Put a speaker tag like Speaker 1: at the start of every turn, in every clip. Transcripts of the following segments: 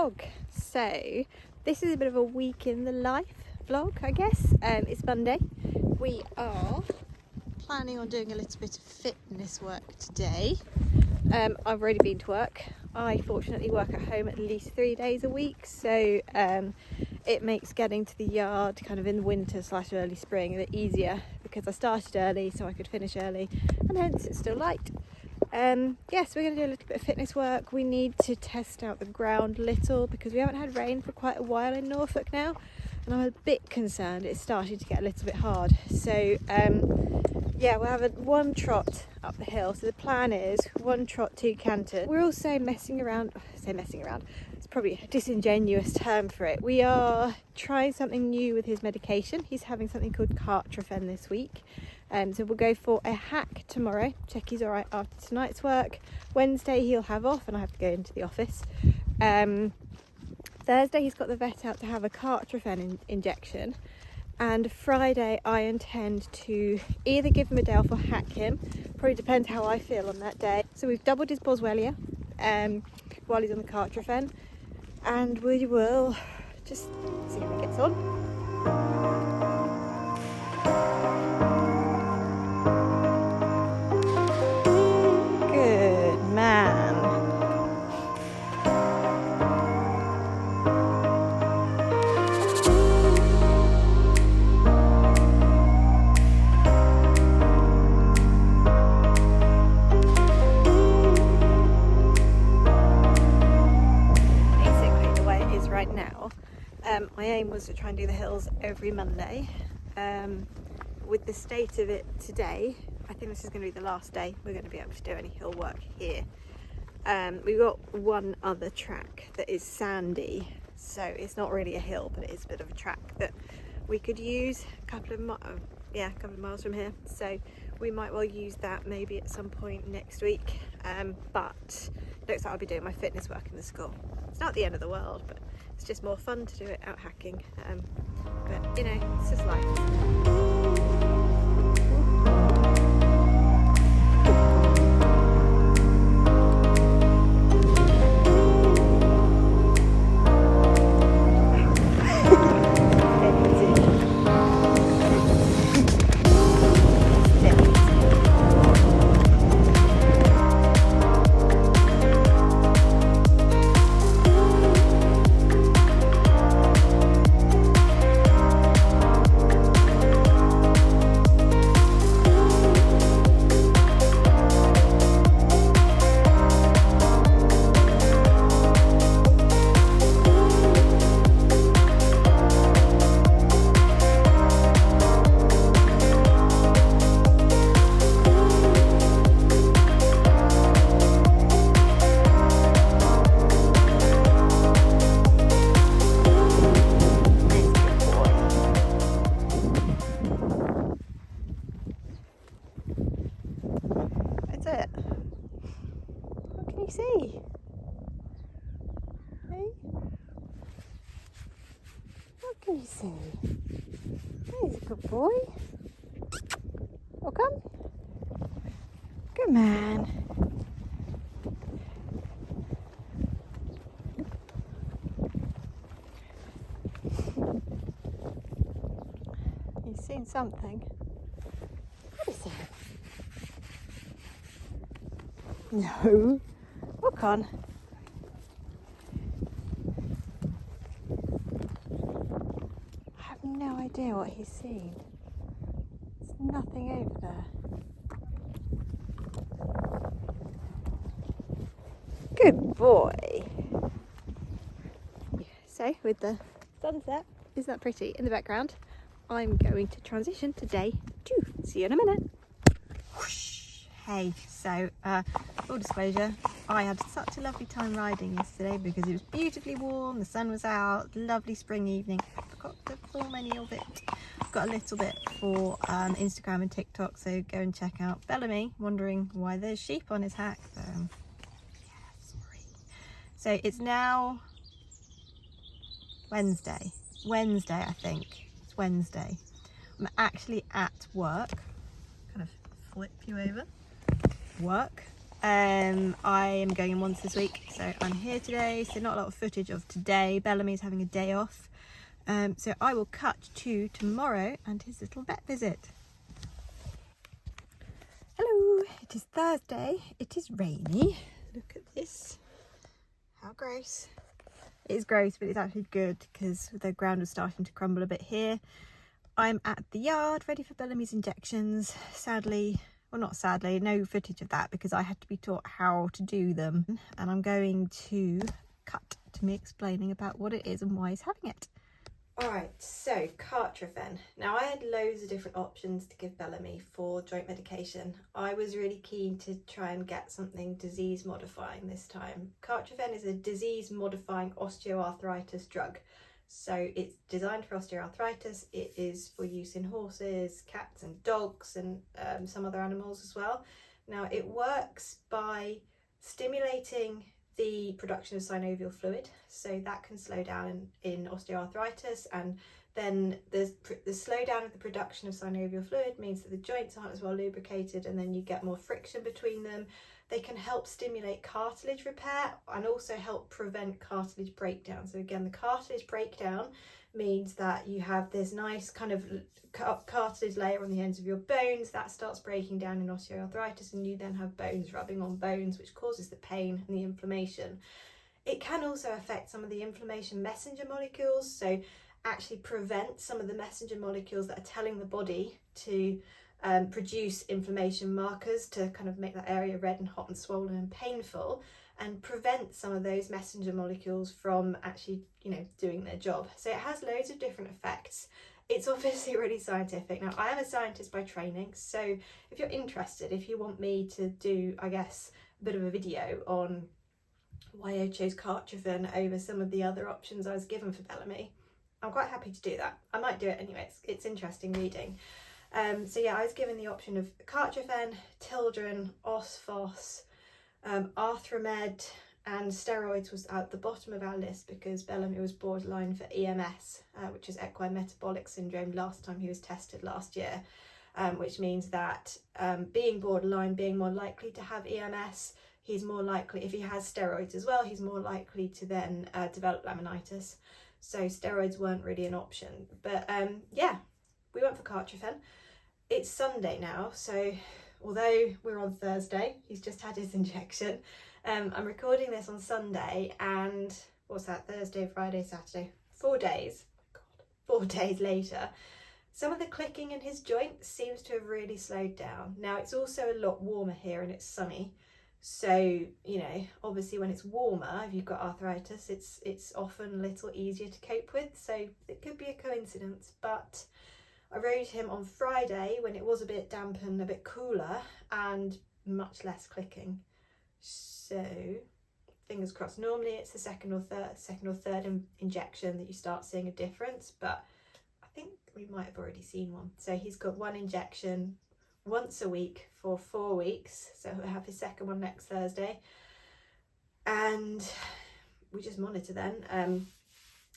Speaker 1: vlog. So this is a bit of a week in the life vlog, I guess. It's Monday. We are planning on doing a little bit of fitness work today. I've already been to work. I fortunately work at home at least 3 days a week, so it makes getting to the yard kind of in the winter / early spring a bit easier because I started early so I could finish early, and hence it's still light. Yes, we're going to do a little bit of fitness work. We need to test out the ground a little because we haven't had rain for quite a while in Norfolk now, and I'm a bit concerned it's starting to get a little bit hard. So yeah, we'll have one trot up the hill. So the plan is 1 trot, 2 canters. We're also messing around, it's probably a disingenuous term for it. We are trying something new with his medication. He's having something called Cartrophen this week. So we'll go for a hack tomorrow, check he's all right after tonight's work. Wednesday he'll have off and I have to go into the office. Thursday he's got the vet out to have a Cartrophen injection. And Friday I intend to either give him a day off or hack him. Probably depends how I feel on that day. So we've doubled his Boswellia while he's on the Cartrophen. And we will just see how he gets on. My aim was to try and do the hills every Monday. With the state of it today, I think this is going to be the last day we're going to be able to do any hill work here. We've got one other track that is sandy, so it's not really a hill, but it is a bit of a track that we could use a couple of miles from here. So we might well use that maybe at some point next week. But it looks like I'll be doing my fitness work in the school. It's not the end of the world, but it's just more fun to do it out hacking. But you know, it's just life. What can you see? Hey? What can you see? He's a good boy. Oh, come. Good man. He's seen something. What is it? No. Look on. I have no idea what he's seen. There's nothing over there. Good boy. So with the sunset, isn't that pretty, in the background, I'm going to transition to day 2. See you in a minute. Hey, so full disclosure, I had such a lovely time riding yesterday because it was beautifully warm, the sun was out, lovely spring evening. I forgot to film any of it. I've got a little bit for Instagram and TikTok, so go and check out Bellamy, wondering why there's sheep on his hack. Yeah, sorry. So it's now Wednesday, I think. It's Wednesday. I'm actually at work. Kind of flip you over. Work. I am going in once this week, so I'm here today, so not a lot of footage of today. Bellamy's having a day off, so I will cut to tomorrow and his little vet visit. Hello, it is Thursday, it is rainy. Look at this, how gross. It is gross, but it's actually good because the ground was starting to crumble a bit here. I'm at the yard ready for Bellamy's injections. Sadly, well, not sadly, no footage of that because I had to be taught how to do them, and I'm going to cut to me explaining about what it is and why he's having it. Alright, so Cartrophen. Now, I had loads of different options to give Bellamy for joint medication. I was really keen to try and get something disease modifying this time. Cartrophen is a disease modifying osteoarthritis drug. So it's designed for osteoarthritis. It is for use in horses, cats and dogs, and some other animals as well. Now, it works by stimulating the production of synovial fluid, so that can slow down in osteoarthritis, and then the slowdown of the production of synovial fluid means that the joints aren't as well lubricated, and then you get more friction between them. They can help stimulate cartilage repair and also help prevent cartilage breakdown. So again, the cartilage breakdown means that you have this nice kind of cartilage layer on the ends of your bones that starts breaking down in osteoarthritis, and you then have bones rubbing on bones, which causes the pain and the inflammation. It can also affect some of the inflammation messenger molecules, so actually prevent some of the messenger molecules that are telling the body to produce inflammation markers to kind of make that area red and hot and swollen and painful, and prevent some of those messenger molecules from actually, doing their job. So it has loads of different effects. It's obviously really scientific. Now, I am a scientist by training, so if you're interested, if you want me to do, I guess, a bit of a video on why I chose Cartrophen over some of the other options I was given for Bellamy, I'm quite happy to do that. I might do it anyway, it's interesting reading. So yeah, I was given the option of Cartrophen, Tildren, Osphos, Arthromed, and steroids was at the bottom of our list because Bellamy was borderline for EMS, which is equine metabolic syndrome, last time he was tested last year, which means that being borderline, being more likely to have EMS, he's more likely, if he has steroids as well, he's more likely to then develop laminitis. So steroids weren't really an option. But yeah, we went for Cartrophen. It's Sunday now, so although we're on Thursday, he's just had his injection. I'm recording this on Sunday, and what's that, Thursday, Friday, Saturday, 4 days, God, 4 days later, some of the clicking in his joint seems to have really slowed down. Now, it's also a lot warmer here and it's sunny, so, obviously when it's warmer, if you've got arthritis, it's often a little easier to cope with, so it could be a coincidence, but I rode him on Friday when it was a bit damp and a bit cooler and much less clicking. So fingers crossed. Normally it's the second or third injection that you start seeing a difference, but I think we might have already seen one. So he's got one injection once a week for 4 weeks. So he'll have his second one next Thursday. And we just monitor then.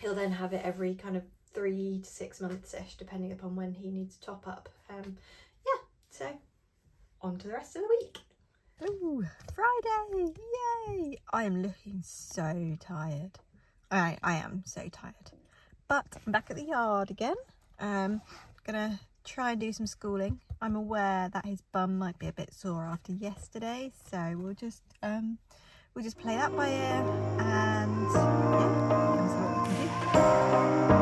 Speaker 1: He'll then have it every kind of 3 to 6 months-ish, depending upon when he needs to top up. Yeah, so on to the rest of the week. Oh, Friday, yay! I am looking so tired. I am so tired. But I'm back at the yard again. Gonna try and do some schooling. I'm aware that his bum might be a bit sore after yesterday, so we'll just play that by ear and yeah, come see what we can do.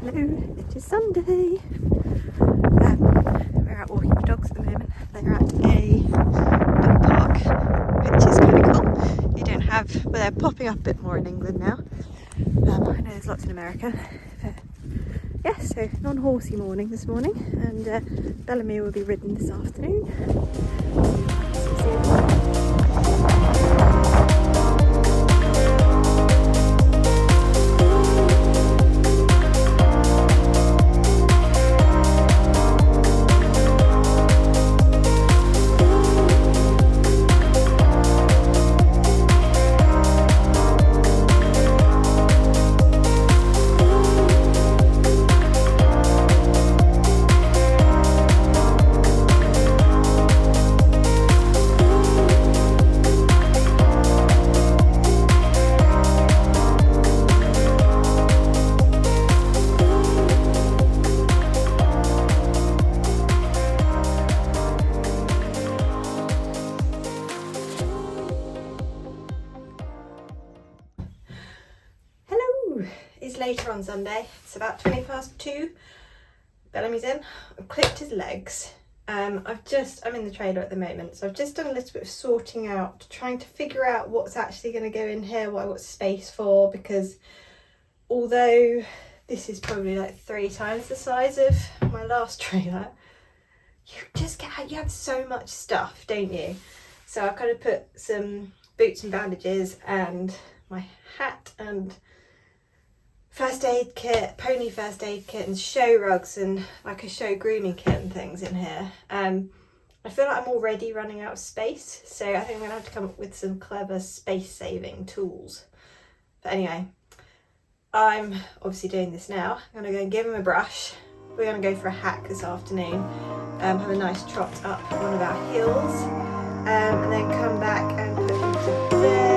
Speaker 1: Hello, it is Sunday. We're out walking the dogs at the moment. They're at a dog park, which is kind of cool. You don't have, well, they're popping up a bit more in England now. I know there's lots in America. But yeah, so non-horsey morning this morning, and Bellamy will be ridden this afternoon. It's later on Sunday. It's about 2:20. Bellamy's in. I've clipped his legs. I'm in the trailer at the moment, so I've just done a little bit of sorting out, trying to figure out what's actually going to go in here, what I've got space for, because although this is probably like 3 times the size of my last trailer, you have so much stuff, don't you? So I've kind of put some boots and bandages and my hat and first aid kit, pony first aid kit, and show rugs and like a show grooming kit and things in here. I feel like I'm already running out of space, so I think I'm gonna have to come up with some clever space saving tools. But anyway, I'm obviously doing this now. I'm gonna go and give him a brush. We're gonna go for a hack this afternoon, have a nice trot up one of our hills, and then come back and put him to bed.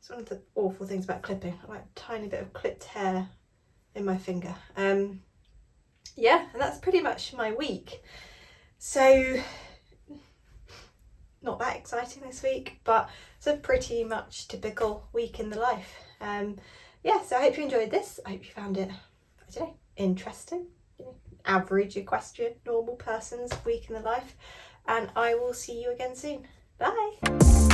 Speaker 1: One of the awful things about clipping, I like a tiny bit of clipped hair in my finger. Yeah, and that's pretty much my week. So not that exciting this week, but it's a pretty much typical week in the life. Yeah, so I hope you enjoyed this. I hope you found it, I don't know, interesting, average equestrian, normal person's week in the life, and I will see you again soon. Bye.